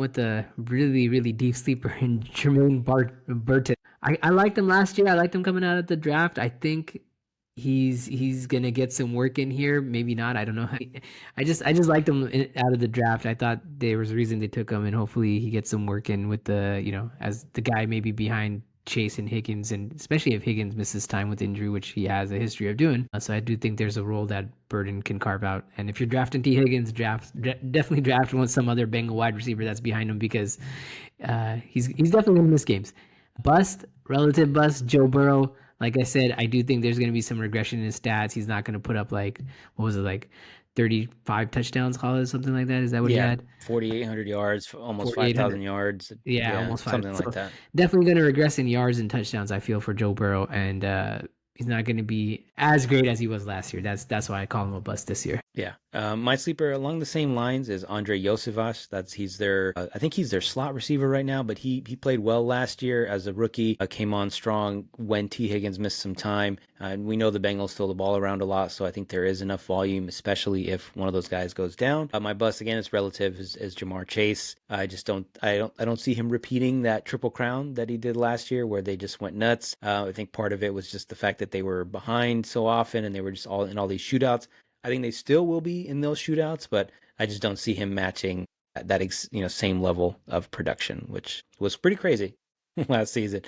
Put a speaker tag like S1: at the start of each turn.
S1: with a really, really deep sleeper in Burton. I liked him last year. I liked him coming out of the draft. I think he's gonna get some work in here. Maybe not. I don't know. I just liked him out of the draft. I thought there was a reason they took him, and hopefully he gets some work in with the as the guy maybe behind Chase and Higgins, and especially if Higgins misses time with injury, which he has a history of doing. So I do think there's a role that Burden can carve out. And if you're drafting T Higgins, definitely draft one some other Bengal wide receiver that's behind him because he's definitely gonna miss games. Bust, relative bust, Joe Burrow. Like I said, I do think there's going to be some regression in his stats. He's not going to put up like, what was it, like 35 touchdowns, call it something like that? Is that what he
S2: Yeah,
S1: had?
S2: 4,800 yards, almost
S1: 4,800.
S2: 5,000 yards.
S1: Yeah,
S2: Yeah,
S1: almost five.
S2: something like
S1: So
S2: that.
S1: definitely going to regress in yards and touchdowns, I feel, for Joe Burrow. And he's not going to be as great as he was last year. That's why I call him a bust this year.
S2: Yeah. My sleeper along the same lines is Andre Yosivas. He's their I think he's their slot receiver right now, but he played well last year as a rookie. Came on strong when T Higgins missed some time. And we know the Bengals throw the ball around a lot, so I think there is enough volume, especially if one of those guys goes down. My bust again is relative is Jamar Chase. I don't see him repeating that triple crown that he did last year, where they just went nuts. I think part of it was just the fact that they were behind so often and they were just all in all these shootouts. I think they still will be in those shootouts, but I just don't see him matching that same level of production, which was pretty crazy last season.